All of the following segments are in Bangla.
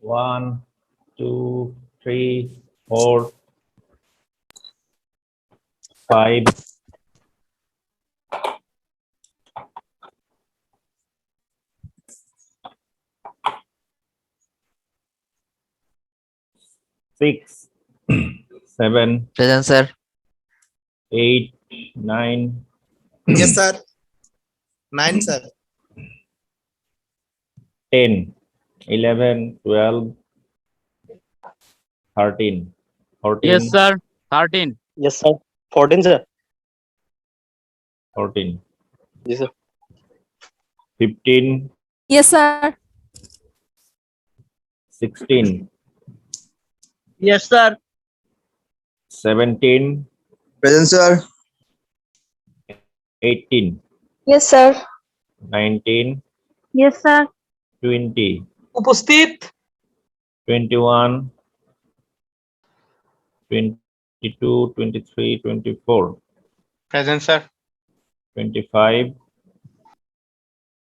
1 2 3 4 5 6 7 Present, sir. 8 9 Yes, sir. 9, sir. 10 11 12 13 14 Yes, sir. 13. Yes, sir. 14, sir. 14 Yes, sir. 15 Yes, sir. 16 Yes, sir. 17 Present, sir. 18 Yes, sir. 19 Yes, sir. 20 উপস্থিত 21 22 23 24 present sir 25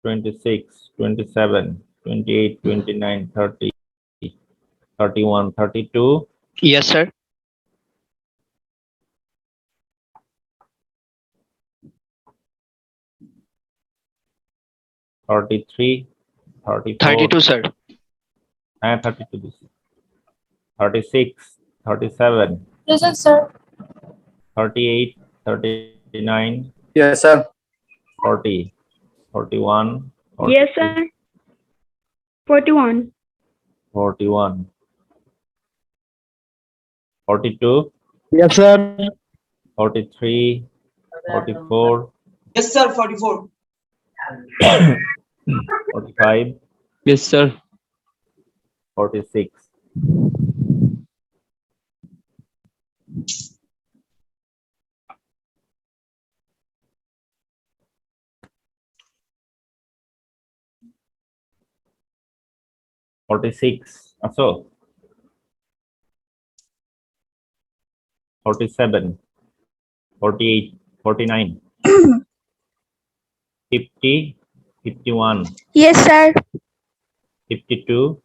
26 27 28 29 30 31 32 yes sir 33 34 32 sir হ্যাঁ 32 দিছি 36 37 Present, sir. 38 39 Yes, sir. 40 41 Yes, sir. 41. 41 42 Yes, sir. 43 44 yes sir 44 45 Yes, sir. 46 46 আছো 47 48 49 50 51 Yes, sir. 52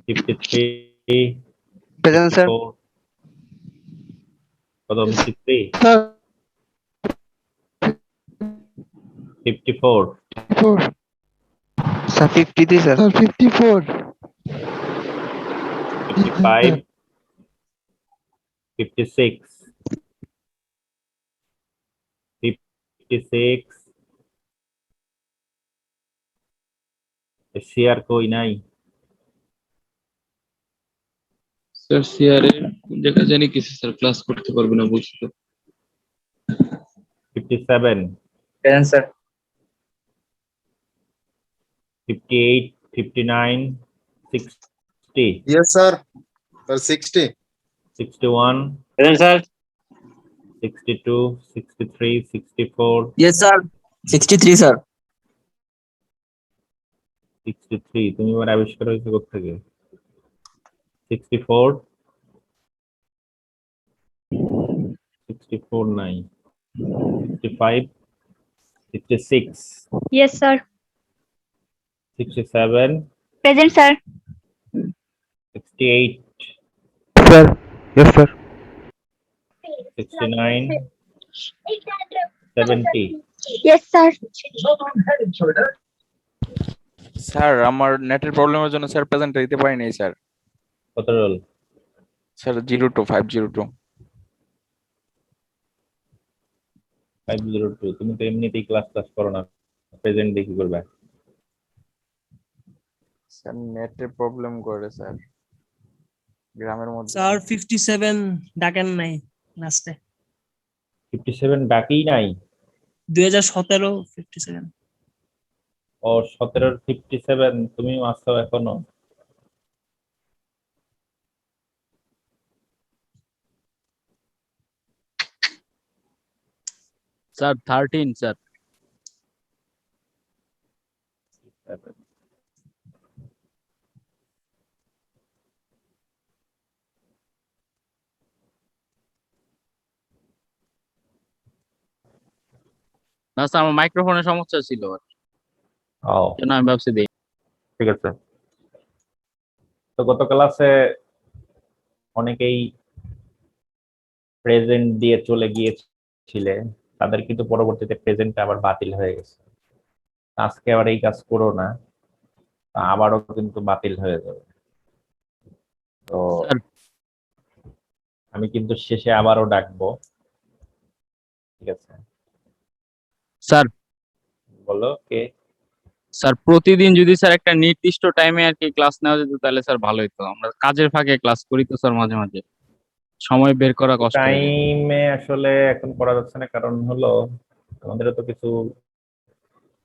53 প্রেজেন্ট স্যার 54 কত 53 54 স্যার 53 স্যার 54 55 56 56 শেয়ার কই নাই স্যার সিআরে দেখা জানি কিছু স্যার ক্লাস করতে পারবে না বলছিল 57 present sir 58 59 60 Yes, sir. Sir, 60. 61 present sir 62 63 64 yes sir 63 sir 63 তুমি এবার আবিষ্কার হয়েছে কোথেকে 64 64 নাই 65 66 Yes, sir. 67 Present, sir. 68 sir yes sir 69 70 Yes, sir. Sir আমার নেটের প্রবলেমের জন্য স্যার প্রেজেন্টটা দিতে পারি নাই স্যার কত রোল স্যার 02 502 502 তুমি তো এমনিতেই ক্লাস করো না প্রেজেন্ট দেখি করবে স্যার নেটের প্রবলেম করে স্যার গ্রামের মধ্যে স্যার 57 ডাকেন নাই লাস্টে 57 বাকি নাই 2017 57 ও 17 57 তুমি আসছো এখনো স্যার 13 স্যার না স্যার আমার মাইক্রোফোনের সমস্যা ছিল ও জন্য আমি ভাবছি দিই ঠিক আছে তো গত ক্লাসে অনেকেই প্রেজেন্ট দিয়ে চলে গিয়েছিলে, তাদের কিন্তু পরবর্তীতে প্রেজেন্টটা আবার বাতিল হয়ে গেছে। আজকে আবার এই কাজ করো না, আবারও কিন্তু বাতিল হয়ে যাবে। তো স্যার আমি কিন্তু শেষে আবারও ডাকবো, ঠিক আছে? স্যার বলো কে? স্যার প্রতিদিন যদি স্যার একটা নির্দিষ্ট টাইমে আর কি ক্লাস নেওয়া যেত তাহলে স্যার ভালো হতো। আমরা কাজের ফাঁকে ক্লাস করি তো স্যার, মাঝে মাঝে সময় বের করা কষ্ট হয়ে যায়। টাইমে আসলে এখন করা যাচ্ছে না, কারণ হলো আমাদেরও তো কিছু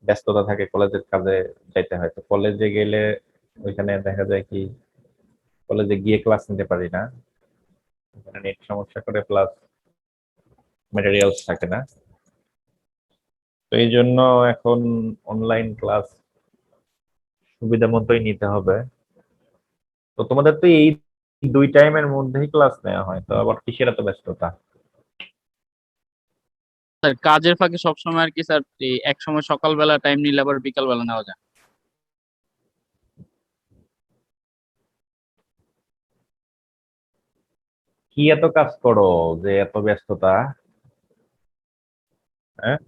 ব্যস্ততা থাকে, কলেজের কাজে যাইতে হয়। তো কলেজে গেলে ওইখানে দেখা যায় কি কলেজে গিয়ে ক্লাস নিতে পারি না, নেট সমস্যা করে, প্লাস ম্যাটেরিয়ালস থাকে না। তো এই জন্য এখন অনলাইন ক্লাস সুবিধা মতোই নিতে হবে। তো তোমাদের তো এই 2 টাইমের মধ্যেই ক্লাস নেওয়া হয়, তো আবার কিসের এত ব্যস্ততা? স্যার কাজের ফাঁকে সবসময় আর কি স্যার, এই এক সময় সকালবেলা টাইম নিলে আবার বিকাল বেলা নেওয়া যায়। কি এত কাজ করো যে এত ব্যস্ততা? হ্যাঁ,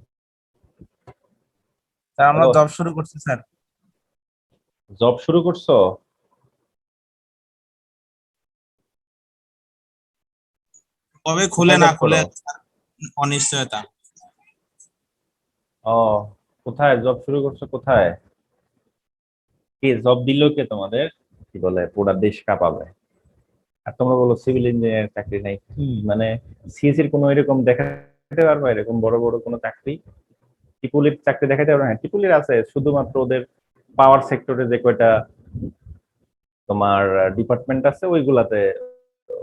স্যার আমরা হ্যালো, জব শুরু করছি স্যার। জব শুরু করছো? কবে খুলে কোথায় না জব খুলে করো? স্যার, অনিশ্চয়তা। ও, কোথায় জব শুরু করছো? কোথায়? কে জব দিল? কে তোমাদের? কি বলে পুরা দেশ কাঁপাবে। আর তোমরা বলো সিভিল ইঞ্জিনিয়ার চাকরি নাই, কি মানে সিএসসি এর কোনো এরকম দেখাতে পারবা এরকম বড় বড় কোনো চাকরি? টিপুলির চাকরি দেখাতে পারবে? হ্যাঁ, টিপুলির আছে, শুধুমাত্র ওদের পাওয়ার সেক্টরে যে কয়টা তোমার ডিপার্টমেন্ট আছে ওইগুলাতে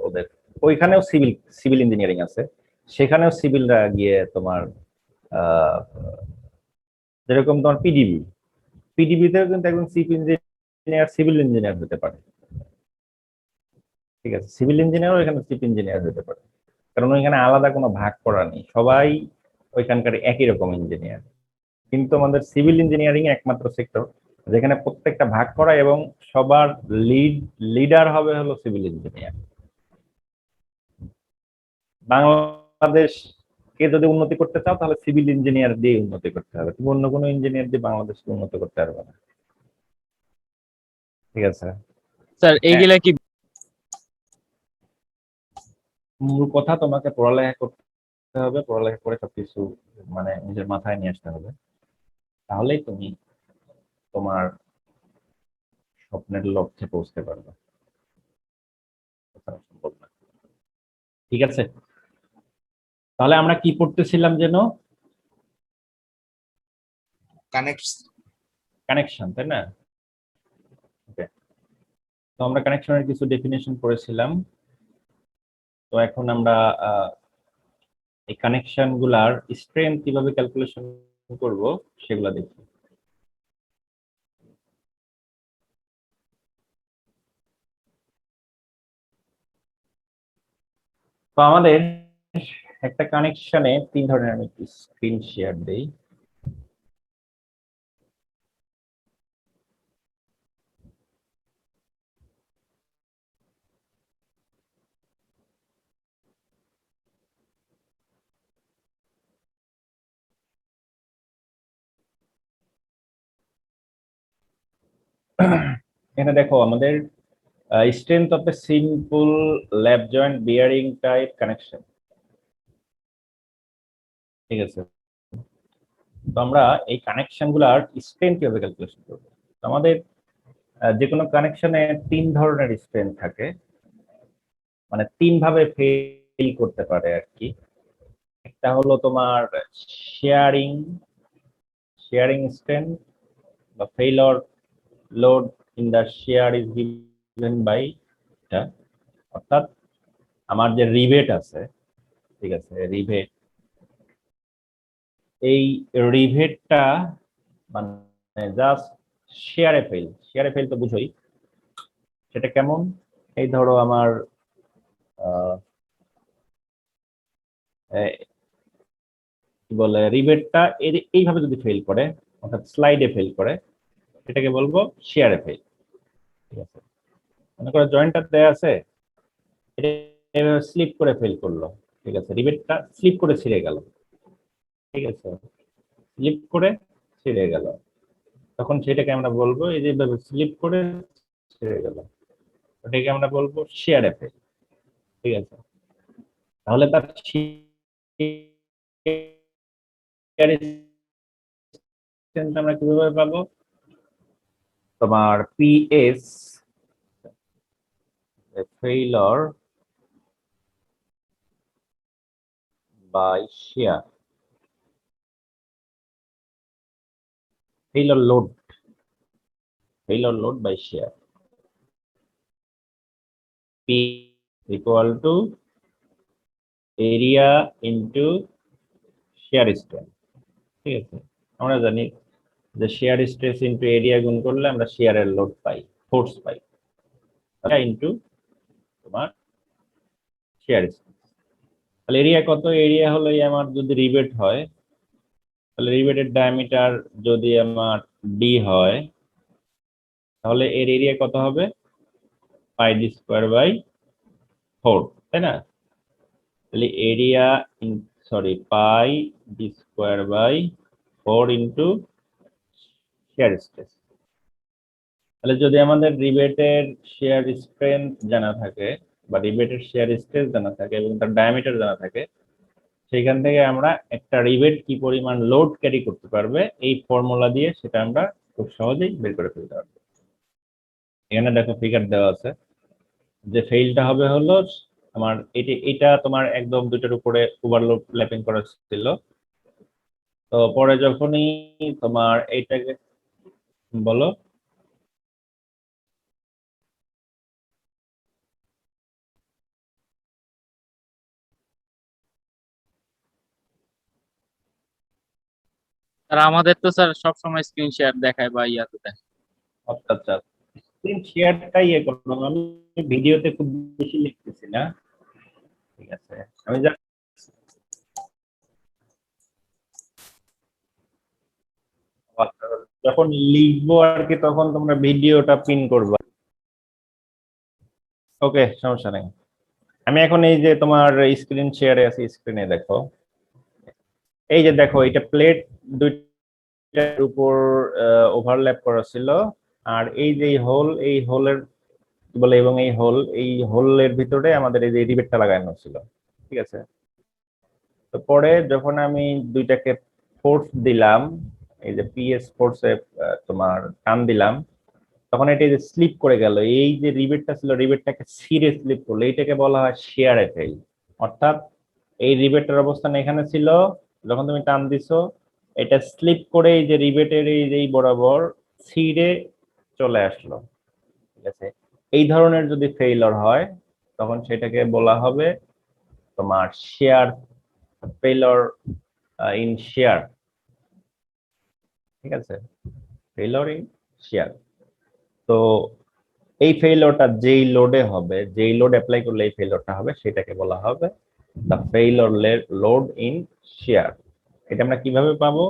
ওদের, ওইখানেও সিভিল সিভিল ইঞ্জিনিয়ারিং আছে, সেখানেও সিভিলরা গিয়ে তোমার আহ, যেরকম তোমার পিডিবিতেও কিন্তু একজন চিফ ইঞ্জিনিয়ার সিভিল ইঞ্জিনিয়ার হতে পারে, ঠিক আছে? সিভিল ইঞ্জিনিয়ারও এখানে চিফ ইঞ্জিনিয়ার হতে পারে, কারণ ওইখানে আলাদা কোনো ভাগ করা নেই, সবাই ওইখানকার একই রকম ইঞ্জিনিয়ার। কিন্তু আমাদের সিভিল ইঞ্জিনিয়ারিং একমাত্র সেক্টর যেখানে প্রত্যেকটা ভাগ করা, এবং সবার লিডার হবে হলো সিভিল ইঞ্জিনিয়ার। বাংলাদেশকে যদি উন্নতি করতে চাও তাহলে সিভিল ইঞ্জিনিয়ার দিয়ে উন্নতি করতে হবে, তুমি অন্য কোনো ইঞ্জিনিয়ার দিয়ে বাংলাদেশকে উন্নত করতে পারবে না, ঠিক আছে? স্যার এইগুলা কি মূল কথা তোমাকে পড়ালেখা করতে হবে, পড়ালেখা করে সবকিছু মানে নিজের মাথায় নিয়ে আসতে হবে, তাহলেই তুমি তোমার স্বপ্নের লক্ষ্যে পৌঁছতে পারবে। এছাড়া সম্ভব না। ঠিক আছে, তাহলে আমরা কি পড়তেছিলাম যেন? কানেক্ট। কানেকশন, তাই না? ওকে, তো আমরা কানেকশনের কিছু ডেফিনেশন পড়েছিলাম। তো এখন আমরা এই কানেকশন গুলার স্ট্রেংথ কিভাবে ক্যালকুলেশন করব সেগুলা দেখি। তো আমাদের একটা কানেকশনে 3 ধরনের, আমি একটু স্ক্রিন শেয়ার দেই। এখানে দেখো আমাদের strength of a simple lap joint bearing type connection, ঠিক আছে? তো আমরা এই কানেকশন গুলার স্ট্রেংথ কিভাবে ক্যালকুলেশন করবো? তো আমাদের যে কোনো কানেকশনে 3 ধরনের স্ট্রেংথ থাকে, মানে 3 ভাবে ফেল করতে পারে আর কি। একটা হলো তোমার শেয়ারিং শেয়ারিং স্ট্রেংথ বা failure load in the shear is given by, অর্থাৎ আমার যে রিভেট আছে, ঠিক আছে, রিভেট, এই রিভেটটা মানে জাস্ট শেয়ারে ফেল তো বুঝোই, সেটা কেমন? এই ধরো আমার আহ, কি বলে রিভেটটা এইভাবে যদি ফেল করে, অর্থাৎ স্লাইডে ফেল করে, সেটাকে বলবো শেয়ারে ফেল, ঠিক আছে? মনে করো জয়েন্টটা দেয়া আছে, এটা এভাবে স্লিপ করে ফেল করলো, ঠিক আছে, রিবেটটা স্লিপ করে ছিঁড়ে গেল, ঠিক আছে, স্লিপ করে ছিঁড়ে গেল, তখন সেটাকে আমরা বলবো এই যে এভাবে স্লিপ করে ছিঁড়ে গেল, ওটাকে আমরা বলবো শেয়ার এফেক্ট, ঠিক আছে। তাহলে তার আমরা কিভাবে পাবো? তোমার PS failure by shear, failure load by shear, P equal to area into shear strength, ঠিক আছে। আমরা জানি যে shear stress into area গুণ করলে আমরা shear লোড পাই, ফোর্স পাই, ইনটু তোমার shear stress। তাহলে এরিয়া কত? এরিয়া হলো এই আমার যদি রিবেট হয়, তাহলে রিবেটের ডায়ামিটার যদি আমার ডি হয়, তাহলে এর এরিয়া কত হবে? পাই ডি স্কোয়ার বাই 4, তাই না? তাহলে area pi D square by 4 into shear stress. তাহলে যদি আমাদের রিবেটের শেয়ার স্ট্রেংথ জানা থাকে বা রিবেটের শেয়ার স্ট্রেস জানা থাকে এবং তার ডায়ামিটার জানা থাকে, সেখান থেকে আমরা একটা রিবেট কি পরিমাণ লোড ক্যারি করতে পারবে এই ফর্মুলা দিয়ে সেটা আমরা খুব সহজেই বের করে ফেলতে পারবো। এখানে দেখো ফিগার দেওয়া আছে যে ফেইলটা হবে হলো আমার এটা তোমার একদম দুইটার উপরে ওভারলোড ল্যাপিং করা ছিল, তো পরে যখনই তোমার এইটাকে বলো আর আমাদের তো স্যার সবসময় স্ক্রিন শেয়ার দেখায় বা ইয়াতে দেখায়। আচ্ছা স্ক্রিন শেয়ারটাই ইয়ে করলাম, আমি ভিডিওতে খুব বেশি লিখতেছি না, ঠিক আছে। আমি যখন লিখবো আর কি তখন তোমরা ভিডিওটা পিন করবা, ওকে, সমস্যা নেই। আমি এখন এই যে তোমার স্ক্রিন শেয়ারে আছি, স্ক্রিনে দেখো, এই যে দেখো এটা প্লেট দুইটার উপর ওভারল্যাপ করা ছিল, আর এই যে হোল, এই হোলের কি বলে, এবং এই হোলের ভিতরে আমাদের এই যে রিবেটটা লাগানো ছিল, ঠিক আছে। তো পরে যখন আমি দুইটাকে ফোর্স দিলাম, এই যে পিএস ফোর্সে তোমার টান দিলাম, তখন এটা যে স্লিপ করে গেল, এই যে রিবেটটা ছিল রিবেটটাকে ছিঁড়ে স্লিপ করলো, এইটাকে বলা হয় শেয়ার এফেক্ট। অর্থাৎ এই রিবেটের অবস্থান এখানে ছিল, যখন তুমি টান দিছো এটা স্লিপ করে এই যে রিবেটের এই বরাবর ছিঁড়ে চলে আসলো, ঠিক আছে। এই ধরনের যদি ফেইলর হয় তখন সেটাকে বলা হবে তোমার শেয়ার ফেইলর ইন শেয়ার, ঠিক আছে, ফেইলর ইন শেয়ার। তো এই ফেইলরটা যেই লোডে হবে, যেই লোড অ্যাপ্লাই করলে এই ফেইলরটা হবে, সেটাকে বলা হবে the failure load in share. এটা আমরা কিভাবে পাবো?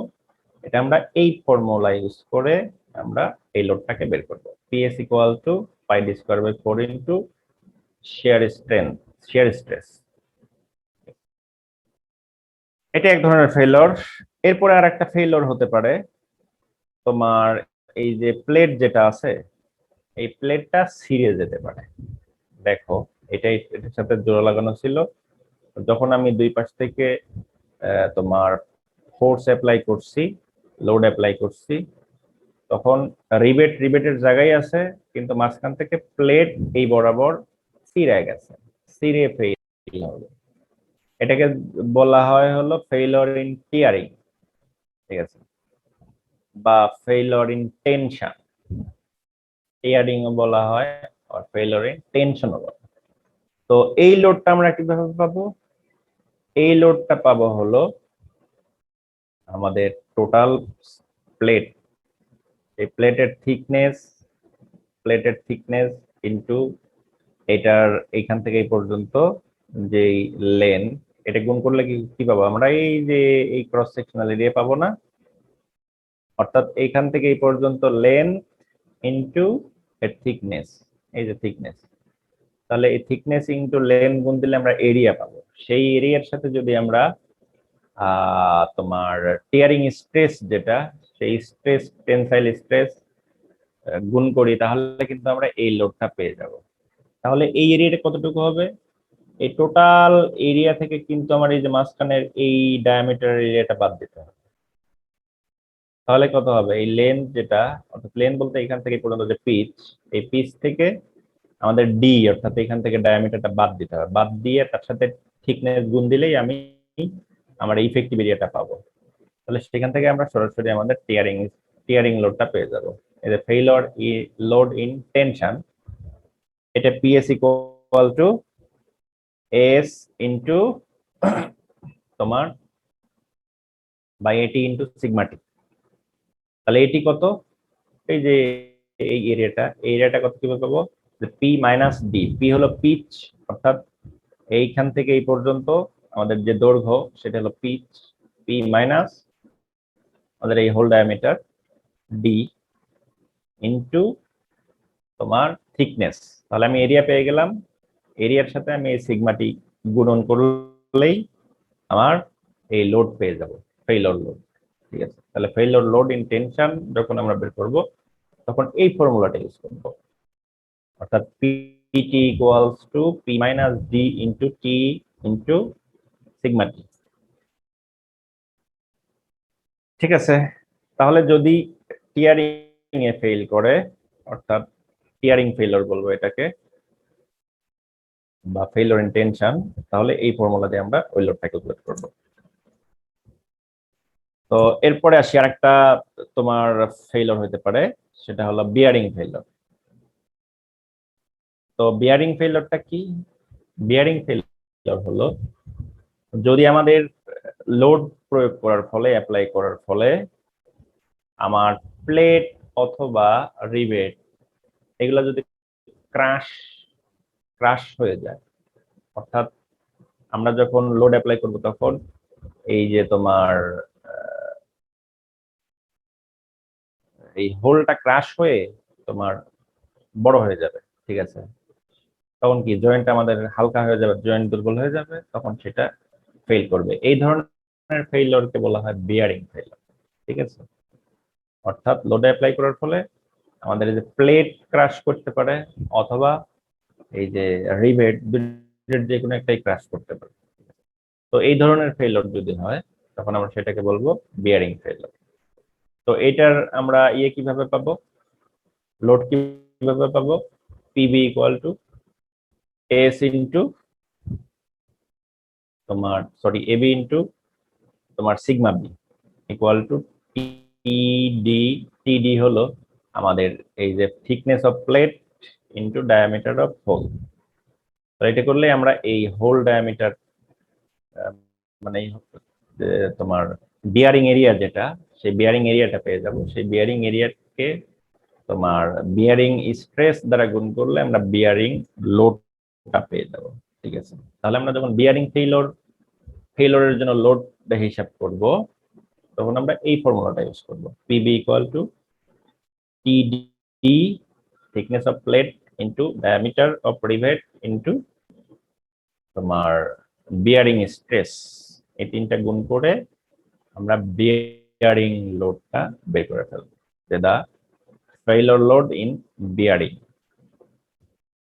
এটা আমরা এই ফর্মুলা ইউজ করে আমরা এই লোডটাকে বের করব। PS equal to pi D square by 4 into shear strength, shear stress. এটা এক ধরনের ফেইলর। এরপরে আর একটা ফেইলর হতে পারে তোমার এই যে প্লেট যেটা আছে, এই প্লেটটা ছিঁড়ে যেতে পারে। দেখো এটার সাথে জোড়া লাগানো ছিল, যখন আমি দুই পাশ থেকে তোমার ফোর্স অ্যাপ্লাই করছি, লোড অ্যাপ্লাই করছি, তখন রিবেটের জায়গায় আছে, কিন্তু মাঝখান থেকে প্লেট এই বরাবর ছিঁড়ে গেছে, ছিঁড়ে ফেইল হবে। এটাকে বলা হয় হলো ফেইলর ইন টিয়ারিং, ঠিক আছে, বা ফেইলর ইন টেনশন। টিয়ারিং ও বলা হয় আর ফেইলর ইন টেনশনও বলা হয়। তো এই লোডটা আমরা কিভাবে পাবো? এই লোডটা পাবো হলো আমাদের টোটাল প্লেট, এই প্লেটের থিকনেস ইনটু এটার এইখান থেকে এই পর্যন্ত যেই লেন্থ, এটা গুণ করলে কি পাবো আমরা? এই যে এই ক্রস সেকশনাল এরিয়া পাবো না? অর্থাৎ এইখান থেকে এই পর্যন্ত লেন্থ ইনটু এর থিকনেস, এই যে থিকনেস, তাহলে এই থিকনেস ইনটু লেন্থ গুণ দিলে আমরা এরিয়া পাবো। সেই এরিয়ার সাথে যদি আমরা তোমার টিয়ারিং স্ট্রেস যেটা, সেই স্ট্রেস টেনসাইল স্ট্রেস গুণ করি, তাহলে কিন্তু আমরা এই লোডটা পেয়ে যাব। তাহলে এই এরিয়াটা কতটুকু হবে? এই টোটাল এরিয়া থেকে কিন্তু আমার এই যে মাঝখানের এই ডায়ামিটার এরিয়াটা বাদ দিতে হবে। তাহলে কত হবে? এই লেন্থ যেটা, অর্থাৎ লেন্থ বলতে এখান থেকে পর্যন্ত যে পিচ, এই পিচ থেকে আমাদের ডি অর্থাৎ এখান থেকে ডায়ামিটারটা বাদ দিতে হবে। বাদ দিয়ে তার সাথে থিকনেস গুণ দিলেই আমি আমার ইফেক্টিভ এরিয়াটা পাবো। তাহলে সেখান থেকে আমরা সরাসরি আমাদের টিয়ারিং লোডটা পেয়ে যাব। এই যে ফেইলিওর লোড ইন টেনশন, এটা PS equal to S into তোমার বাই এটি ইনটু সিগমা টি। তাহলে এটি কত? এই যে এই এরিয়াটা কত কিভাবে পাবো? P minus D. পি হলো পিচ, অর্থাৎ এইখান থেকে এই পর্যন্ত আমাদের যে দৈর্ঘ্য সেটা হলো পিচ, পি মাইনাস আমাদের এই হোল ডায়ামিটার ডি ইনটু তোমার থিকনেস। তাহলে আমি এরিয়া পেয়ে গেলাম, এরিয়ার সাথে আমি এই সিগমাটি গুণন করলেই আমার এই লোড পেয়ে যাব, ফেইলিওর লোড। ঠিক আছে, তাহলে ফেইলিওর লোড ইন টেনশন যখন আমরা বের করব তখন এই ফর্মুলাটা ইউজ করব, অর্থাৎ PT equals to P minus D into T into sigma T. ঠিক আছে, তাহলে যদি টিয়ারিং এ ফেল করে, অর্থাৎ টিয়ারিং ফেইলিওর বলবো এটাকে, বা ফেইলিওর ইন টেনশন, তাহলে এই ফর্মুলা দিয়ে আমরা ওই লোডটা ক্যালকুলেট করব। তো এরপরে আসি আরেকটা তোমার ফেইলিওর হতে পারে, সেটা হলো বিয়ারিং ফেইলিওর। তো বিয়ারিং ফেইলিওরটা কি? বিয়ারিং ফেইলিওর হলো যদি আমাদের লোড প্রয়োগ করার ফলে, অ্যাপ্লাই করার ফলে আমার প্লেট অথবা রিভেট এগুলো যদি ক্রাশ হয়ে যায়, অর্থাৎ আমরা যখন লোড অ্যাপ্লাই করব তখন এই যে তোমার এই হোলটা ক্রাশ হয়ে তোমার বড় হয়ে যাবে। ঠিক আছে, তখন কি জয়েন্ট আমাদের হালকা হয়ে যাবে, জয়েন্ট দুর্বল হয়ে যাবে, তখন সেটা ফেল করবে। এই ধরনের ফেইলিওরকে বলা হয় বিয়ারিং ফেইলিওর। ঠিক আছে, অর্থাৎ লোড অ্যাপ্লাই করার ফলে আমাদের এই যে প্লেট ক্রাশ করতে পারে অথবা এই যে রিভেট, দুইটার যে কোনো একটাই ক্রাশ করতে পারে। তো এই ধরনের ফেইলিওর যদি হয় তখন আমরা সেটাকে বলবো বিয়ারিং ফেইলিওর। তো এটার আমরা কিভাবে পাবো, লোড কিভাবে পাবো? PB equal to S into তোমার এবি ইন্টু তোমার sigma B equal to TD. TD হলো আমাদের এই যে thickness of plate into diameter of hole. তো এটা করলে আমরা এই হোল ডায়ামিটার মানে তোমার বিয়ারিং এরিয়া যেটা, সেই বিয়ারিং এরিয়াটা পেয়ে যাব। সেই বিয়ারিং এরিয়াকে তোমার বিয়ারিং স্ট্রেস দ্বারা গুণ করলে আমরা বিয়ারিং লোডটা পেয়ে যাব। ঠিক আছে, তাহলে আমরা যখন বিয়ারিং ফেইলিওরের জন্য লোড হিসাব করব তখন আমরা এই ফর্মুলাটা ইউজ করব, পিবি ইকুয়াল টু টিডি thickness of plate into diameter of rivet into তোমার বিয়ারিং স্ট্রেস। এই তিনটা গুণ করে আমরা বিয়ারিং লোডটা বের করে ফেলবো, যে দা ফেইলিওর লোড ইন বিয়ারিং।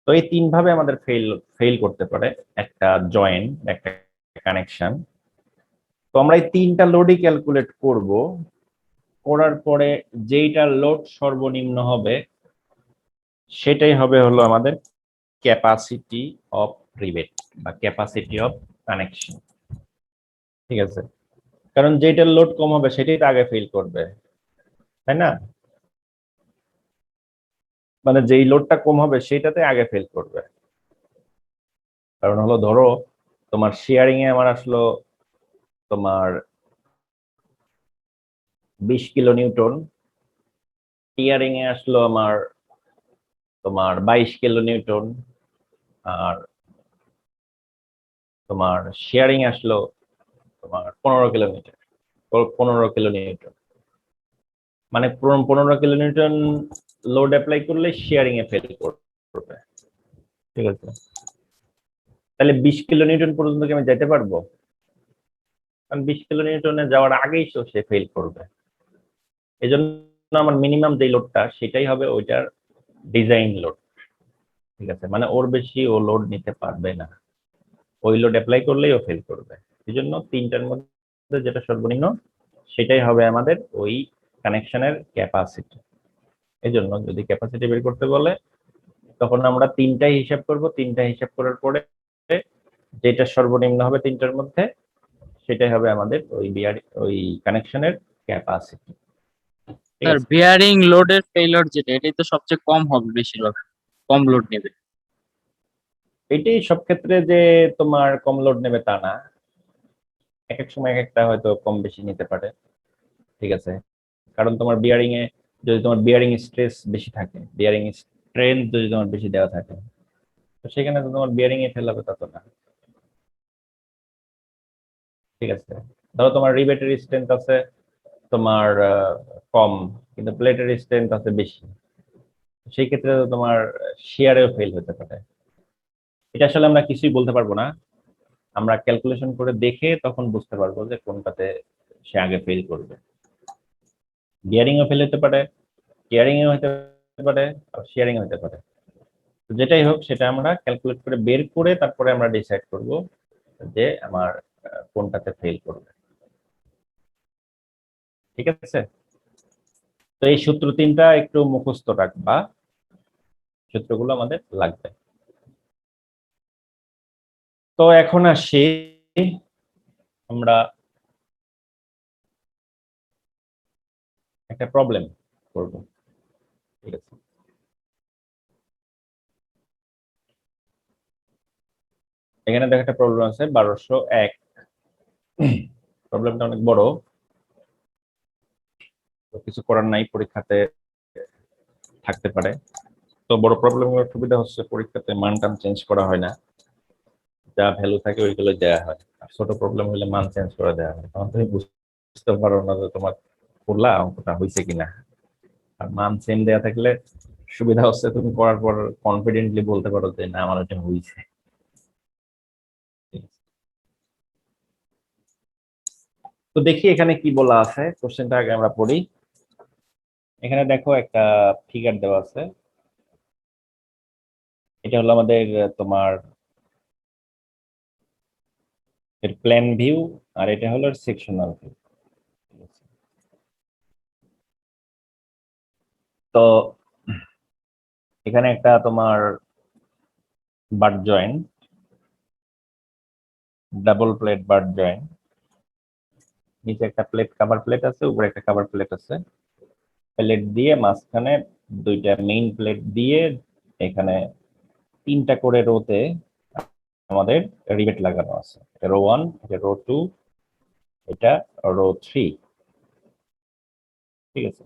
তো এই তিন ভাবে আমাদের ফেল করতে পারে একটা জয়েন্ট, একটা কানেকশন। তো আমরা এই তিনটা লোডই ক্যালকুলেট করব, করার পরে যেইটা লোড সর্বনিম্ন হবে সেটাই হবে হলো আমাদের ক্যাপাসিটি অফ রিভেট বা ক্যাপাসিটি অফ কানেকশন। ঠিক আছে, কারণ যেটার লোড কম হবে সেটাই তো আগে ফেল করবে, তাই না? মানে যেই লোডটা কম হবে সেটাতে আগে ফেল করবে। কারণ হলো ধরো তোমার শেয়ারিং এ আমার আসলো তোমার 20 কিলো নিউটন, টিয়ারিং এ আসলো আমার তোমার 22 কিলো নিউটন, আর তোমার শেয়ারিং আসলো তোমার 15 কিলোমিটার 15 কিলো নিউটন। মানে 15 কিলো নিউটন লোড অ্যাপ্লাই করলে শেয়ারিং এ ফেল করবে। করবে। ঠিক আছে, তাহলে 20 কিলো নিউটন পর্যন্ত কি আমি যেতে পারবো? কারণ 20 কিলো নিউটনে যাওয়ার আগেই সে ফেল করবে। এই জন্য আমার মিনিমাম যে লোডটা সেটাই হবে ওইটার ডিজাইন লোড। ঠিক আছে, মানে ওর বেশি ও লোড নিতে পারবে না, ওই লোড অ্যাপ্লাই করলেই ও ফেল করবে। এই জন্য তিনটার মধ্যে যেটা সর্বনিম্ন সেটাই হবে আমাদের ওই কানেকশনের ক্যাপাসিটি। এই জন্য যদি ক্যাপাসিটি বের করতে বলে তখন আমরা তিনটাই হিসাব করব, তিনটা হিসাব করার পরে যেটা সর্বনিম্ন হবে তিনটার মধ্যে সেটাই হবে আমাদের ওই কানেকশনের ক্যাপাসিটি। ঠিক স্যার আছে, বিয়ারিং লোডের ফেইলিওর যেটা, এটাই তো সবচেয়ে কম হবে, বেশিরভাগ কম লোড নেবে। এটাই সব ক্ষেত্রে যে তোমার কম লোড নেবে তা না, এক এক সময় এক একটা হয়তো কম বেশি নিতে পারে। ঠিক আছে, কারণ তোমার বিয়ারিং এ যদি তোমার বিয়ারিং স্ট্রেস বেশি থাকে, বিয়ারিং স্ট্রেন যদি তোমার বেশি দেওয়া থাকে, তো সেখানে তো তোমার বিয়ারিং এ ফেল হবে, তা তো না। ঠিক আছে, ধরো তোমার রিবেটের স্ট্রেংথ আছে তোমার কম, কিন্তু প্লেটের স্ট্রেংথ আছে বেশি, সেই ক্ষেত্রে তো তোমার শেয়ারেও ফেল হতে পারে। এটা আসলে আমরা কিছুই বলতে পারবো না, আমরা ক্যালকুলেশন করে দেখে তখন বুঝতে পারবো যে কোনটাতে সে আগে ফেল করবে। বিয়ারিং ও ফেল হতে পারে, টিয়ারিং এ হতে পারে, আর শেয়ারিং হতে পারে। তো যেটাই হোক সেটা আমরা ক্যালকুলেট করে বের করে তারপরে আমরা ডিসাইড করব যে আমার কোনটাতে ফেল করবে। ঠিক আছে, তো এই সূত্র তিনটা একটু মুখস্থ রাখবা, সূত্রগুলো আমাদের লাগবে। তো এখন আসি আমরা একটা প্রবলেম করব। ঠিক আছে, এখানে দেখো একটা প্রবলেম আছে 1201। প্রবলেমটা অনেক বড়, তো কিছু করার নাই, পরীক্ষাতে থাকতে পারে। তো বড় প্রবলেমের সুবিধা হচ্ছে পরীক্ষাতে মান টান চেঞ্জ করা হয় না, যা ভ্যালু থাকে ওইগুলো দেওয়া হয়। আর ছোট প্রবলেম হলে মান চেঞ্জ করে দেওয়া হয়, তখন তুমি বুঝতে পারো না যে তোমার করলা অঙ্কটা হয়েছে কিনা। আর মান সেম দেওয়া থাকলে সুবিধা হচ্ছে তুমি করার পর কনফিডেন্টলি বলতে পারো যে না আমার এটা হয়েছে। তো দেখি এখানে কি বলা আছে, কোশ্চেনটা আগে আমরা পড়ি। এখানে দেখো একটা ফিগার দেওয়া আছে, এটা হলো আমাদের তোমার এর প্ল্যান ভিউ, আর এটা হলো সেকশনাল ভিউ। তো এখানে একটা তোমার but joint, double plate but joint, নিচে একটা প্লেট কভার প্লেট আছে, উপরে একটা কভার প্লেট আছে, প্লেট দিয়ে মাঝখানে দুইটা মেইন প্লেট দিয়ে এখানে তিনটা করে রোতে আমাদের রিবেট লাগানো আছে। রো 1, এটা রো 2, এটা রো 3। ঠিক আছে,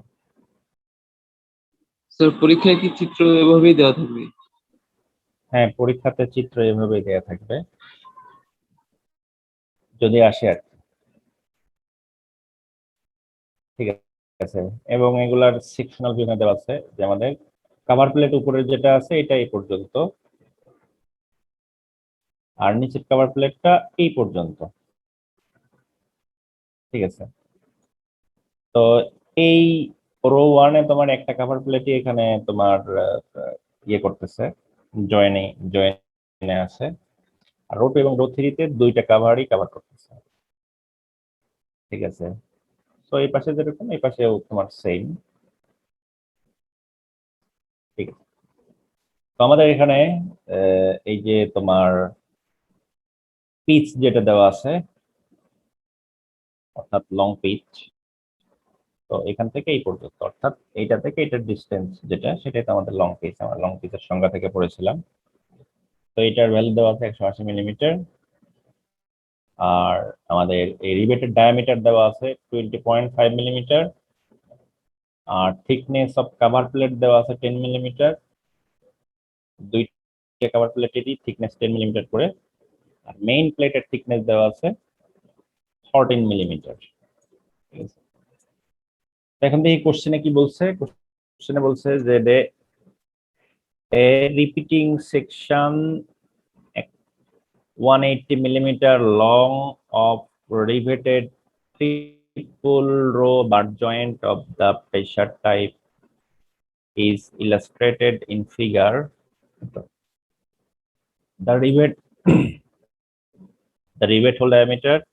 স্যার পরীক্ষায় কি চিত্র এভাবেই দেওয়া থাকবে? হ্যাঁ পরীক্ষাতে চিত্র এভাবেই দেয়া থাকবে যদি আসে আর কি। ঠিক আছে, এবং এগুলার সেকশনাল ভিউ দেওয়া আছে যে আমাদের কভার প্লেট উপরের যেটা আছে এটা এই পর্যন্ত, আর নিচের কভার প্লেটটা এই পর্যন্ত। ঠিক আছে, তো এই রো 1-এ তোমার একটা কভার প্লেটই এখানে তোমার ইয়ে করতেছে, জয়েনে জয়েনে আছে, আর রো 2 এবং রো 3-তে দুইটা কভারই কভার করতেছে। ঠিক আছে, তো এই পাশে যেরকম এই পাশেও তোমার সেম। ঠিক আছে, তো আমাদের এখানে এই যে তোমার পিচ যেটা দেওয়া আছে, অর্থাৎ লং পিচ, তো এখান থেকে এই পর্যন্ত, অর্থাৎ এইটা থেকে এটার ডিস্টেন্স যেটা সেটাই তো আমাদের লং পিচ। আমরা লং পিচের সংজ্ঞা থেকে পড়েছিলাম। তো এটার ভ্যালু দেওয়া আছে 180 মিলিমিটার, আর আমাদের এই রিবেটের ডায়ামিটার দেওয়া আছে 20.5 মিলিমিটার, আর থিকনেস অফ কভার প্লেট দেওয়া আছে 10 মিলিমিটার। দুইটা কভার প্লেটেরই থিকনেস 10 মিলিমিটার করে, আর মেইন প্লেটের থিকনেস দেওয়া আছে 14 মিলিমিটার। ঠিক আছে, এখন দেখি কোশ্চেনে কি বলছে। কোশ্চেনে বলছে যে A repeating section 180 millimeter long of riveted triple row bar joint of the pressure type is illustrated in figure. The rivet hole diameter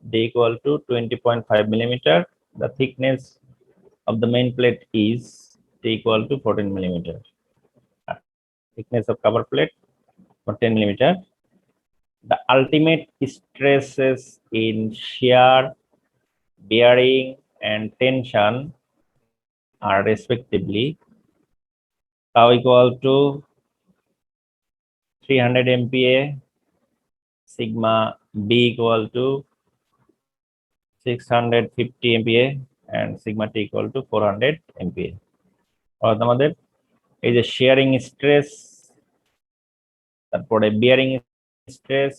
D equal to 20.5 millimeter. The thickness of the main plate is D equal to 14 millimeter. Thickness of cover plate 10 millimeter. The ultimate stresses in shear, bearing, and tension are respectively tau equal to 300 MPa, sigma B equal to 650 MPa, and sigma T equal to 400 MPa. অর্থাৎ আমাদের এই যে শেয়ারিং স্ট্রেস, তারপরে বিয়ারিং স্ট্রেস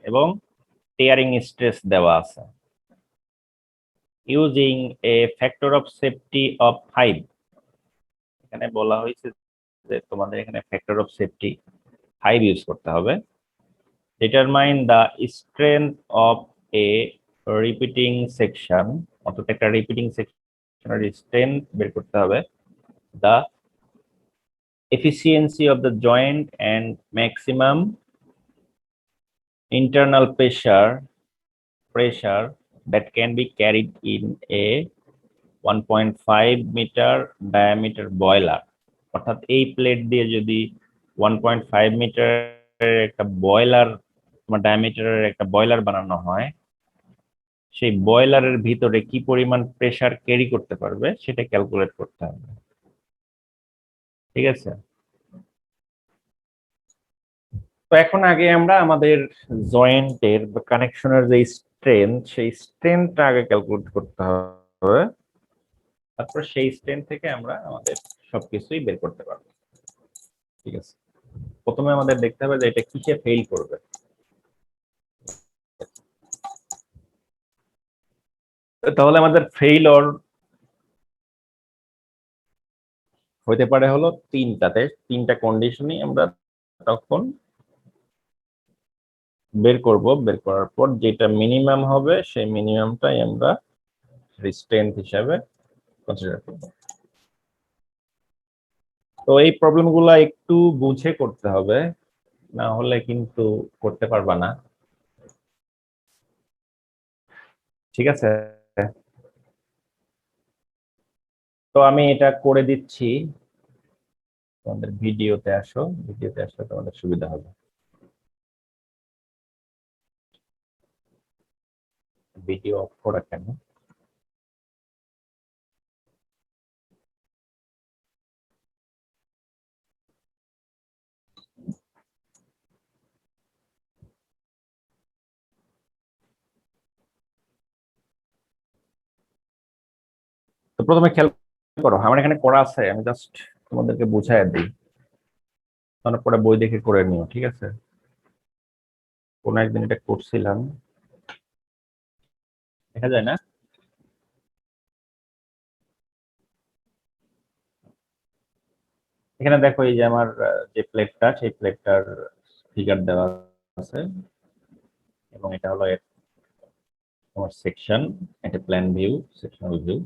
এবং টিয়ারিং স্ট্রেস দেওয়া আছে using a factor of safety of 5। এখানে বলা হয়েছে যে তোমাদের এখানে ফ্যাক্টর অফ সেফটি 5 ইউজ করতে হবে। Determine the strength of A repeating section, অর্থাৎ একটা রিপিটিং সেকশনের স্ট্রেংথ বের করতে হবে। The efficiency of the joint and maximum internal pressure that can be carried in a 1.5 meter diameter boiler। অর্থাৎ এই প্লেট দিয়ে যদি 1.5 মিটারের একটা বয়লার ডায়ামিটারের একটা বয়লার বানানো হয়, সেই বয়লারের ভিতরে কি পরিমাণ প্রেসার ক্যারি করতে পারবে সেটা ক্যালকুলেট করতে হবে। ঠিক আছে, তো এখন আগে আমরা আমাদের জয়েন্টের বা কানেকশনের যে স্ট্রেংথ, সেই স্ট্রেংথটা আগে ক্যালকুলেট করতে হবে, তারপর সেই স্ট্রেংথ থেকে আমরা আমাদের সবকিছুই বের করতে পারবো। ঠিক আছে, প্রথমে আমাদের দেখতে হবে যে এটা কিসে ফেল করবে। তাহলে আমাদের ফেইলর হতে পারে হলো তিনটা কন্ডিশনই আমরা তখন বের করব। বের করার পর যেটা মিনিমাম হবে সেই মিনিমামটাই আমরা স্ট্রেংথ হিসাবে কনসিডার করব। তো এই প্রবলেমগুলো একটু বুঝে করতে হবে, না হলে কিন্তু করতে পারবা না। ঠিক আছে, তো আমি এটা করে দিচ্ছি। তোমাদের ভিডিওতে আসলে তোমাদের সুবিধা হবে। ভিডিও অফ করা কেন? তো প্রথমে খেয়াল করো, আমার এখানে করা আছে, আমি জাস্ট তোমাদেরকে বুঝাই দিই, তারপরে বই দেখে করে নিও। ঠিক আছে, কোন একদিন এটা করছিলাম, দেখা যায় না? এখানে দেখো, এই যে আমার যে প্লেটটা, সেই প্লেটটার ফিগার দেওয়া আছে এবং এটা হলো তোমার সেকশন, এটা প্ল্যান ভিউ, সেকশনাল ভিউ।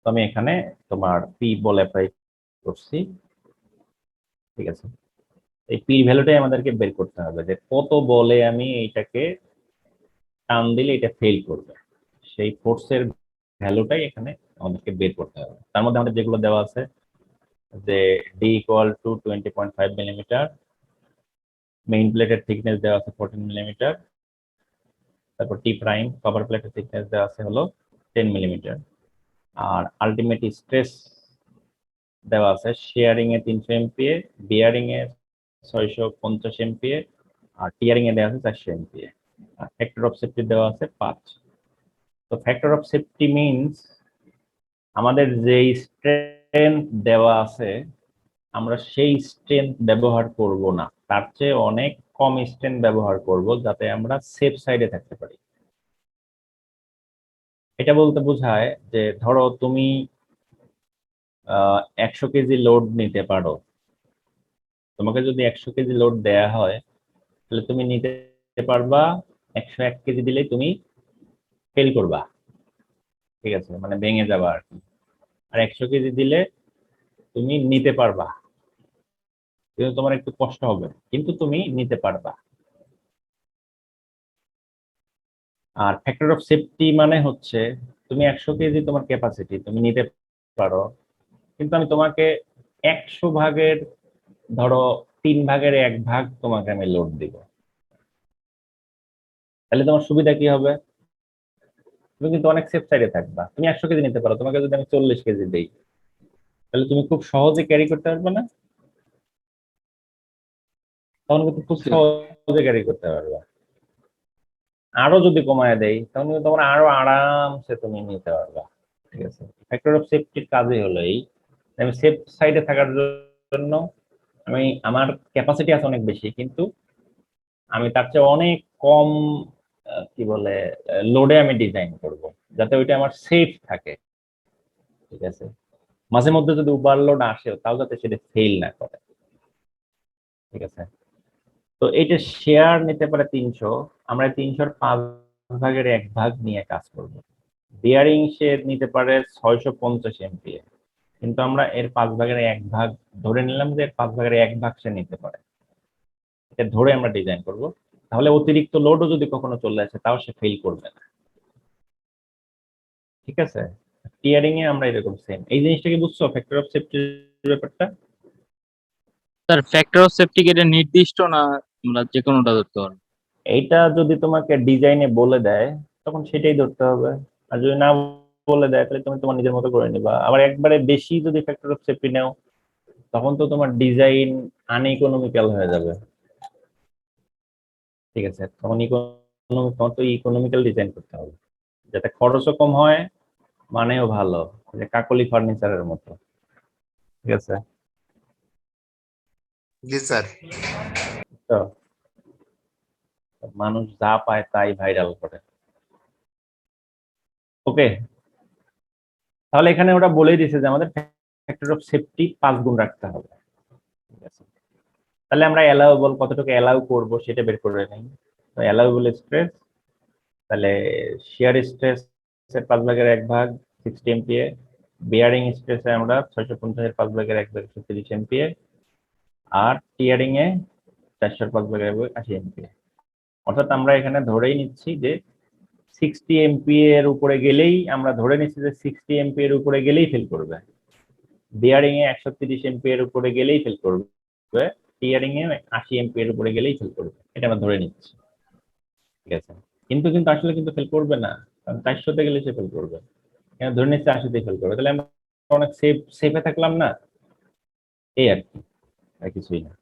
তো আমি এখানে তোমার পি বল অ্যাপ্লাই করছি। ঠিক আছে, এই পি ভ্যালুটাই আমাদেরকে বের করতে হবে, যে কত বলে আমি এইটাকে টান দিলে এটা ফেল করবে, সেই ফোর্সের ভ্যালুটাই এখানে আমাদেরকে বের করতে হবে। তার মধ্যে আমাদের যেগুলো দেওয়া আছে যে D equal to 20.5 millimetre, main প্লেটের থিকনেস দেওয়া আছে 14 মিলিমিটার, তারপর টি প্রাইম কভার প্লেটের থিকনেস দেওয়া আছে হলো 10 মিলিমিটার, আর আলটিমেট স্ট্রেস দেওয়া আছে শেয়ারিং এ 300 এমপিএ, বিয়ারিং এ 650 এমপিএ, আর টিয়ারিং এ দেওয়া আছে 400 এমপিএ, আর ফ্যাক্টর অফ সেফটি দেওয়া আছে 5। তো ফ্যাক্টর অফ সেফটি মিনস আমাদের যে স্ট্রেংথ দেওয়া আছে আমরা সেই স্ট্রেংথ ব্যবহার করব না, তার চেয়ে অনেক কম স্ট্রেংথ ব্যবহার করব, যাতে আমরা সেফ সাইডে থাকতে পারি। এটা বলতে বোঝায় যে ধরো তুমি 100 কেজি লোড নিতে পারো, তোমাকে যদি 100 কেজি লোড দেয়া হয় তাহলে তুমি নিতে পারবা 101 কেজি দিলেই তুমি ফেল করবা, ঠিক আছে, মানে ভেঙে যাবা আর কি। আর 100 কেজি দিলে তুমি নিতে পারবা, কিন্তু তোমার একটু কষ্ট হবে, কিন্তু তুমি নিতে পারবা। আর ফ্যাক্টর অফ সেফটি মানে হচ্ছে তুমি 100 কেজি তোমার ক্যাপাসিটি, তুমি নিতে পারো, কিন্তু আমি তোমাকে 100 ভাগের, ধরো 3 ভাগের 1 ভাগ তোমাকে আমি লোড দিব, তাহলে তোমার সুবিধা কি হবে? তুমি কিন্তু অনেক সেফ সাইডে থাকবা। তুমি 100 কেজি নিতে পারো, তোমাকে যদি আমি 40 কেজি দেই তাহলে তুমি খুব সহজে ক্যারি করতে পারবে না? তখন কিন্তু খুব সহজে ক্যারি করতে পারবে। আরো যদি কমায় দেই তখন কিন্তু তোমার আরো আরামসে তুমি নিতে পারবা, ঠিক আছে। ফ্যাক্টর অফ সেফটির কাজই হলো এই, আমি সেফ সাইডে থাকার জন্য আমি আমার ক্যাপাসিটি আছে অনেক বেশি, কিন্তু আমি তার চেয়ে অনেক কম কি বলে লোডে আমি ডিজাইন করব, যাতে ওইটা আমার সেফ থাকে, ঠিক আছে। মাঝে মধ্যে যদি ওভারলোড আসে তাও যাতে সেটা ফেল না করে, ঠিক আছে। তো এটা শেয়ার নিতে পারে 300, আমরা 300-র 5 ভাগের 1 ভাগ নিয়ে কাজ করব। বিয়ারিং সে নিতে পারে 650 এমপিএ, কিন্তু আমরা এর 5 ভাগের 1 ভাগ ধরে নিলাম যে 5 ভাগের 1 ভাগ সে নিতে পারে, এটা ধরে আমরা ডিজাইন করব। তাহলে অতিরিক্ত লোডও যদি কখনো চলে আসে তাও সে ফেল করবে না, ঠিক আছে। টিয়ারিং এ আমরা এরকম সেম, এই জিনিসটা কি বুঝছো ফ্যাক্টর অফ সেফটির ব্যাপারটা? স্যার ফ্যাক্টর অফ সেফটি কি এটা নির্দিষ্ট না, আমরা যে কোনোটা ধরতে পারবো? এইটা যদি তোমাকে ডিজাইনে বলে দেয় তখন সেটাই ধরতে হবে, আর যদি না বলে দেয় তাহলে তুমি তোমার নিজের মতো করে নিবা। আবার একবারে বেশি যদি ফ্যাক্টর অফ সেফটি নাও তখন তো তোমার ডিজাইন আনইকোনমিক্যাল হয়ে যাবে, ঠিক আছে। তখন তোমার তো ইকোনমিক্যাল ডিজাইন করতে হবে, যাতে খরচও কম হয়, মানেও ভালো, যে কাকলি ফার্নিচারের মতো, ঠিক আছে। জি স্যার। তো মানুষ যা পায় তাই ভাইরাল করে। ওকে, তাহলে এখানে ওটা বলেই দিছে যে আমাদের ফ্যাক্টর অফ সেফটি 5 গুণ রাখতে হবে, ঠিক আছে। তাহলে আমরা অ্যালাউবল কতটুকু অ্যালাউ করব সেটা বের করে নিই। তো অ্যালাউবল স্ট্রেস, তাহলে শিয়ার স্ট্রেস এর 5 ভাগের 1 ভাগ 60 এমপিএ, বিয়ারিং স্ট্রেসে আমরা 650 এর 5 ভাগের 1 ভাগ 130 এমপিএ, আর টিয়ারিং এ 400 এর 5 ভাগের 1 ভাগ 80 এমপিএ। অর্থাৎ আমরা এখানে ধরেই নিচ্ছি যে 60 এমপিএ এর উপরে গেলেই, আমরা ধরে নিচ্ছি যে 60 এমপিএ এর উপরে গেলেই ফেল করবে, বিয়ারিং এ 130 এমপিএ এর উপরে গেলেই ফেল করবে, টিয়ারিং এ 80 এমপিএ এর উপরে গেলেই ফেল করবে, এটা আমরা ধরে নিচ্ছি, ঠিক আছে। কিন্তু কিন্তু আসলে কিন্তু ফেল করবে না, কারণ 400 তে গেলে সে ফেল করবে, এখানে ধরে নিচ্ছি 80 তে ফেল করবে, তাহলে আমরা অনেক সেফে থাকলাম না, এই আর কি, আর কিছুই না।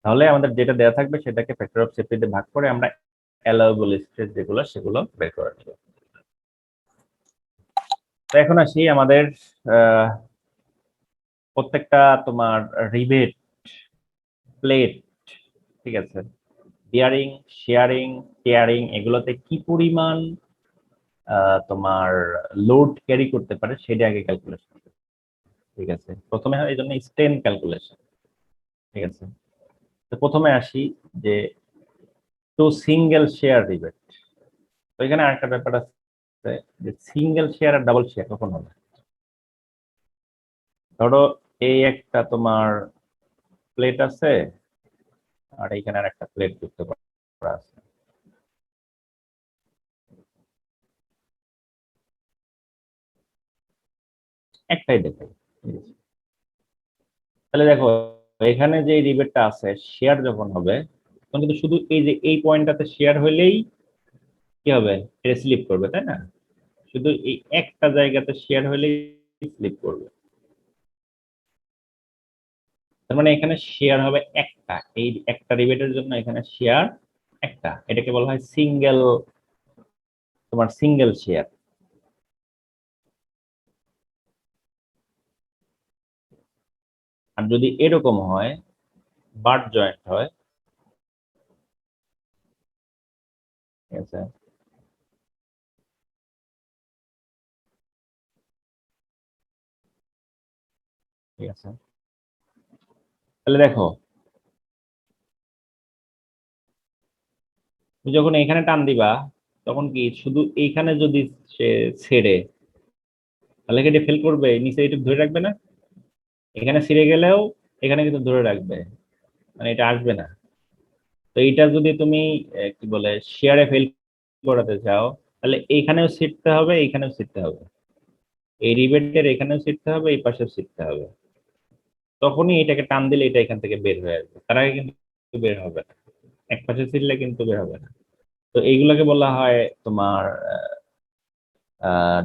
তাহলে আমাদের যেটা দেয়া থাকবে সেটাকে ফ্যাক্টর অফ সেফটিতে ভাগ করে আমরা অ্যালাউবল স্ট্রেস যেগুলো সেগুলো বের করে নেব। তো এখন আসি আমাদের প্রত্যেকটা তোমার রিবেট, প্লেট, ঠিক আছে, বিয়ারিং, শেয়ারিং, টিয়ারিং এগুলোতে কি পরিমাণ তোমার লোড ক্যারি করতে পারে সেটা আগে ক্যালকুলেশন, ঠিক আছে। প্রথমে হয় এই জন্য স্ট্রেন ক্যালকুলেশন, ঠিক আছে। তো প্রথমে আসি যে টু সিঙ্গেল শেয়ার রিবেট। তো এখানে আরেকটা ব্যাপার আছে যে সিঙ্গেল শেয়ার আর ডাবল শেয়ার কখন হবে। ধরো এই একটা তোমার প্লেট আছে আর এইখানে আর একটা প্লেট যুক্ত করা আছে, একটাই দেখো, ঠিক আছে। তাহলে দেখো এখানে যে রিবেটটা আছে শেয়ার যখন হবে তখন কিন্তু শুধু এই যে এই পয়েন্টটাতে শেয়ার হইলেই কি হবে, এটা স্লিপ করবে, তাই না? শুধু এই একটা জায়গাতে শেয়ার হইলেই স্লিপ করবে, তার মানে এখানে শেয়ার হবে একটা, এই একটা রিবেটের জন্য এখানে শেয়ার একটা, এটাকে বলা হয় সিঙ্গেল, তোমার সিঙ্গেল শেয়ার। আর যদি এরকম হয় বাট জয়েন্ট হয়, ঠিক আছে, ঠিক আছে, তাহলে দেখো তুমি যখন এখানে টান দিবা তখন কি শুধু এইখানে যদি সে ছেড়ে, তাহলে কি এটা ফেল করবে, নিচে এটা ধরে রাখবে না? এখানে ছিঁড়ে গেলেও এখানে কিন্তু ধরে রাখবে, মানে এটা আসবে না। তো এইটা যদি তুমি কি বলে শেয়ারে ফেল করাতে চাও, তাহলে এইখানেও ছিঁড়তে হবে, এইখানেও ছিঁড়তে হবে, এই রিবেটের এখানেও ছিঁড়তে হবে, এই পাশেও ছিঁড়তে হবে। তখনই এটাকে টান দিলে এটা এখান থেকে বের হয়ে আসবে, তার আগে কিন্তু বের হবে না। এক পাশে ছিঁড়লে কিন্তু বের হবে না। তো এইগুলোকে বলা হয় তোমার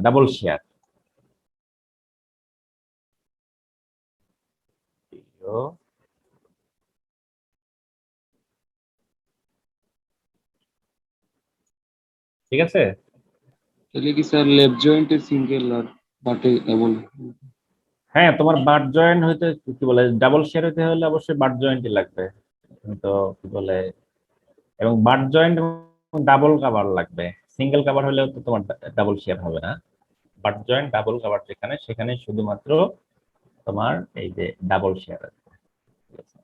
ডাবল শেয়ার। ঠিক আছে, তাহলে কি স্যার লেফট জয়েন্টে সিঙ্গেল আর বাটে ডাবল? হ্যাঁ তোমার বাট জয়েন্ট হইতে কি বলে ডাবল শেয়ার হইতে হলে অবশ্যই বাট জয়েন্টই লাগবে। তো কি বলে, এবং বাট জয়েন্ট ডাবল কভার লাগবে, সিঙ্গেল কভার হলেও তো তোমার ডাবল শেয়ার হবে না। বাট জয়েন্ট ডাবল কভার যেখানে, সেখানে শুধুমাত্র তোমার এই যে ডাবল শেয়ার আছে। ঠিক আছে?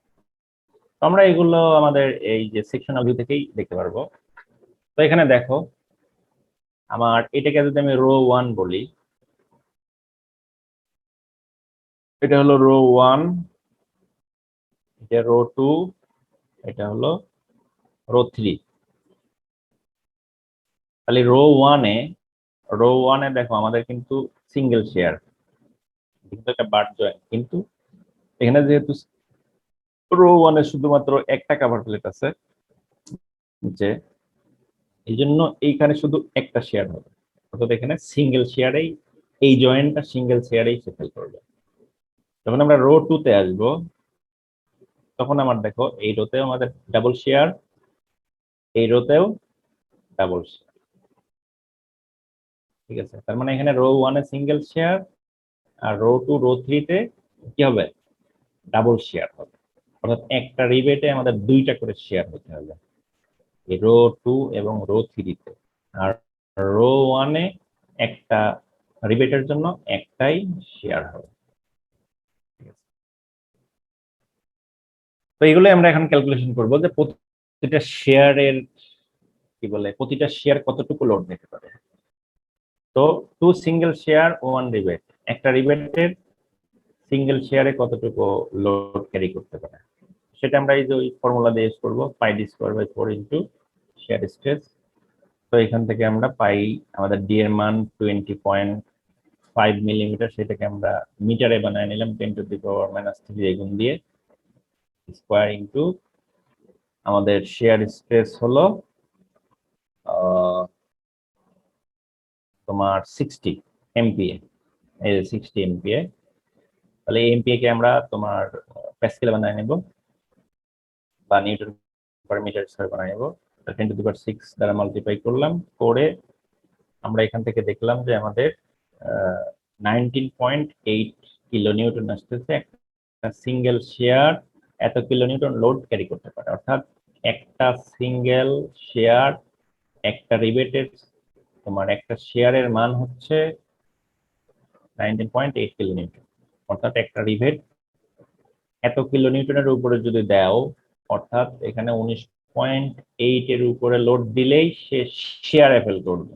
তো আমরা এগুলো আমাদের এই যে সেকশনাল ভিউ থেকেই দেখতে পারবো। তো এখানে দেখো আমার এটাকে যদি আমি রো 1 বলি, এটা হলো রো 1, এটা রো 2, এটা হলো রো 3। তাহলে রো 1 এ দেখো আমাদের কিন্তু সিঙ্গেল শেয়ার, কিন্তু একটা বাট জয়েন্ট, কিন্তু এখানে যেহেতু রো 1 এ শুধুমাত্র একটা কভার প্লেট আছে যে, এই জন্য এইখানে শুধু একটা শেয়ার হবে, অর্থাৎ এখানে সিঙ্গেল শেয়ারেই এই জয়েন্টটা সিঙ্গেল শেয়ারেই সেটেল করবে। যখন আমরা রো 2 তে আসবো, তখন আমার দেখো এই রোতেও আমাদের ডাবল শেয়ার, এই রোতেও ডাবল শেয়ার। ঠিক আছে, তার মানে এখানে রো 1 এ সিঙ্গেল শেয়ার, আর রো 2 রো 3 তে কি হবে, ডাবল শেয়ার হবে। অর্থাৎ একটা রিবেটে আমাদের দুইটা করে শেয়ার হতে হবে, এই রো 2 এবং রো 3 তে। আর রো 1 এ একটা রিবেটের জন্য একটাই শেয়ার হবে। ঠিক আছে, তো এগুলো আমরা এখন ক্যালকুলেশন করব যে প্রতিটা শেয়ারের কি বলে, প্রতিটা শেয়ার কতটুকু লোড নিতে পারে। তো 2 সিঙ্গেল শেয়ার 1 রিবেট, একটা রিবেটের সিঙ্গেল শেয়ারে কতটুকু লোড ক্যারি করতে পারে, সেটা আমরা এই যে ওই ফর্মুলা দিয়ে ইউজ করবো, pi D square by 4 into shear stress. তো এখান থেকে আমরা পাই আমাদের ডি এর মান 20.5 মিলিমিটার, সেটাকে আমরা মিটারে বানিয়ে নিলাম 10⁻³ গুণ দিয়ে, স্কয়ার ইনটু আমাদের শেয়ার স্ট্রেস হলো তোমার 60 এমপিএ, এই 60 এমপিএ। তাহলে এই এমপিএ কে আমরা তোমার প্যাসকেলে বানিয়ে নেব বা নিউটন পার মিটার স্কয়ার বানিয়ে নেব। 10⁶ দ্বারা মাল্টিপ্লাই করলাম, করে আমরা এখান থেকে দেখলাম যে আমাদের 19.8 কিলোনিউটন আসতেছে। একটা সিঙ্গেল শেয়ার এত কিলোনিউটন লোড ক্যারি করতে পারে, অর্থাৎ একটা সিঙ্গেল শেয়ার একটা রিবেটের তোমার একটা শেয়ারের মান হচ্ছে 19.8 কিলোনিউটন। অর্থাৎ একটা রিভেট এত কিলোনিউটনের উপরে যদি দাও, অর্থাৎ এখানে 19.8 এর উপরে লোড দিলেই সে শেয়ারে ফেল করবে,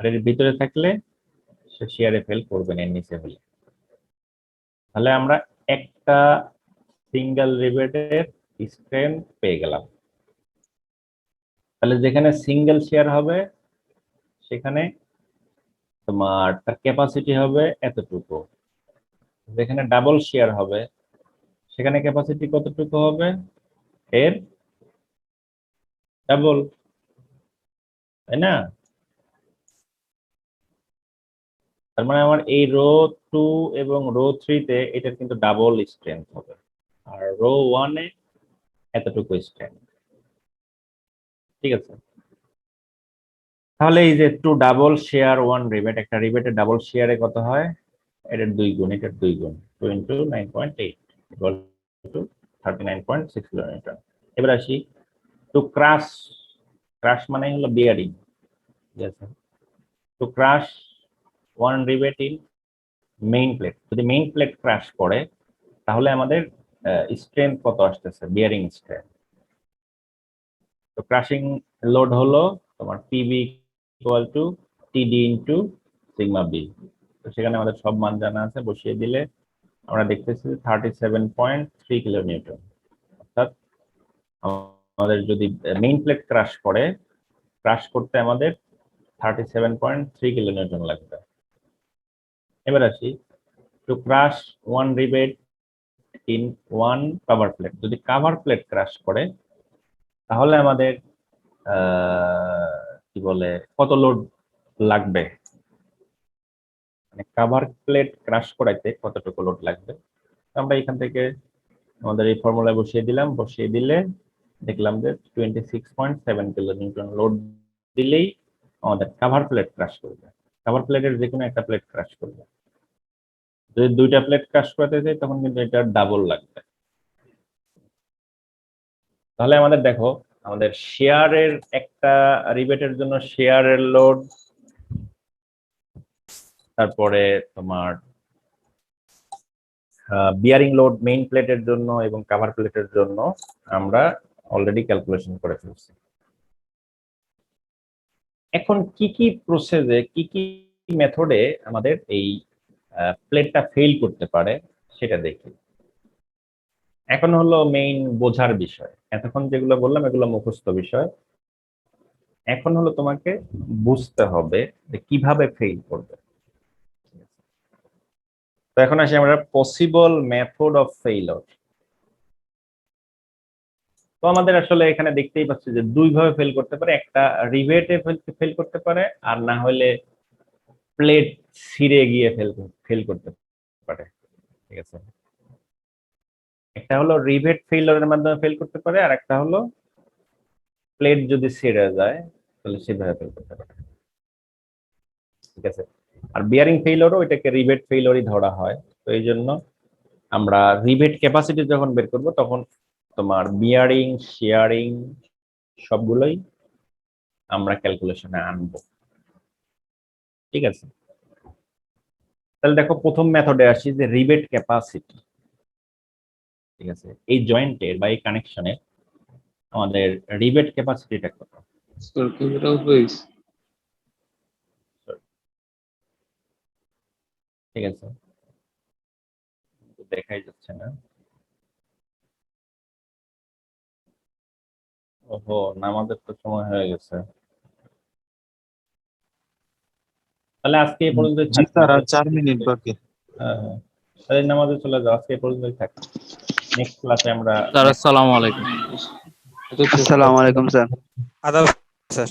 আর এর ভিতরে থাকলে সে শেয়ারে ফেল করবে না, এর নিচে হলে। তাহলে আমরা একটা সিঙ্গেল রিবেটের স্ট্রেংথ পেয়ে গেলাম। তাহলে যেখানে সিঙ্গেল শেয়ার হবে সেখানে তোমার তার ক্যাপাসিটি হবে এতটুকু, যেখানে ডাবল শেয়ার হবে সেখানে ক্যাপাসিটি কতটুকু হবে, এর ডাবল, তাই না? তার মানে আমার এই রো 2 এবং রো 3 তে এটার কিন্তু ডাবল স্ট্রেংথ হবে, আর রো 1 এ এতটুকু স্ট্রেংথ। ঠিক আছে, তাহলে এই যে 2 ডাবল শেয়ার 1 রিবেট, একটা রিবেটের ডাবল শেয়ারে কত হয়, এটার 2 গুণ, এটার 2 গুণ, 2 ইন্টু 9.8 ইকুয়াল টু 39.6 কিলোমিটার। এবার আসি টু ক্রাশ, ক্রাশ মানে হলো বিয়ারিং। ঠিক আছে, to crush 1 rivet in main plate, যদি মেইন প্লেট ক্র্যাশ করে তাহলে আমাদের স্ট্রেংথ কত আসতেছে, বিয়ারিং স্ট্রেংথ। তো ক্রাশিং লোড হলো তোমার PB equal to TD into sigma B. তো সেখানে আমাদের সব মান জানা আছে, বসিয়ে দিলে আমরা দেখতেছি 37.3 কিলোনিউটন। অর্থাৎ আমাদের যদি মেইন প্লেট ক্রাশ করে, ক্রাশ করতে আমাদের 37.3 কিলোনিউটন লাগবে। এবার আসি, to crush one rivet in one cover plate, যদি কভার প্লেট ক্রাশ করে তাহলে আমাদের কি বলে কত লোড লাগবে, মানে কভার প্লেট ক্রাশ করাইতে কতটুকু লোড লাগবে। আমরা এখান থেকে আমাদের এই ফর্মুলায় বসিয়ে দিলাম, বসিয়ে দিলে দেখলাম যে 26.7 কিলোনিউটন লোড দিলেই আমাদের কভার প্লেট ক্রাশ করবে। কভার প্লেটের যে কোনো একটা প্লেট ক্রাশ করবে। যদি দুইটা প্লেট ক্রাশ করতে চাই তখন কিন্তু এটা ডাবল লাগবে। তাহলে আমাদের দেখো, আমাদের শেয়ারের একটা রিবেটের জন্য শেয়ারের লোড, তারপরে তোমার বিয়ারিং লোড মেইন প্লেটের জন্য এবং কভার প্লেটের জন্য আমরা অলরেডি ক্যালকুলেশন করে ফেলছি। এখন কি কি প্রসেসে, কি কি মেথডে আমাদের এই প্লেটটা ফেল করতে পারে সেটা দেখি। এখন হলো মেইন বোঝার বিষয়, এতক্ষণ যেগুলো বললাম এগুলো মুখস্থ বিষয়। এখন হলো তোমাকে বুঝতে হবে যে কিভাবে ফেল করবে। তো এখন আসি আমরা পসিবল মেথড অফ ফেইলর। তো আমাদের আসলে এখানে দেখতেই পাচ্ছি যে দুই ভাবে ফেল করতে পারে, একটা রিভেটে ফেল করতে পারে, আর না হলে প্লেট ছিঁড়ে গিয়ে ফেল করতে পারে। ঠিক আছে, একটা হলো রিভেট ফেইলরের মাধ্যমে ফেল করতে পারে, আর একটা হলো প্লেট যদি ছিঁড়ে যায় তাহলে সেভাবে ফেল করতে পারে। ঠিক আছে, আর বিয়ারিং ফেইলরও এটাকে রিভেট ফেইলরই ধরা হয়। তো এই জন্য আমরা রিভেট ক্যাপাসিটি যখন বের করব তখন তোমার বিয়ারিং শেয়ারিং সবগুলোই আমরা ক্যালকুলেশনে আনবো। ঠিক আছে, তাহলে দেখো প্রথম মেথডে আসি যে রিভেট ক্যাপাসিটি। ঠিক আছে, এই জয়েন্টের বা এই কানেকশনে আমাদের রিভেট ক্যাপাসিটিটা কত? Sir, camera voice. ঠিক আছে, দেখাই যাচ্ছে না। ওহো, নামাজের তো সময় হয়ে গেছে। তাহলে আজকে এই পর্যন্ত জি স্যার, আর 4 মিনিট বাকি। হ্যাঁ, তাহলে নামাজে চলে যাও, আজকে এই পর্যন্তই থাক। নেক্সট ক্লাসে আমরা স্যার আসসালামু আলাইকুম। আসসালামু আলাইকুম স্যার। আদাব স্যার।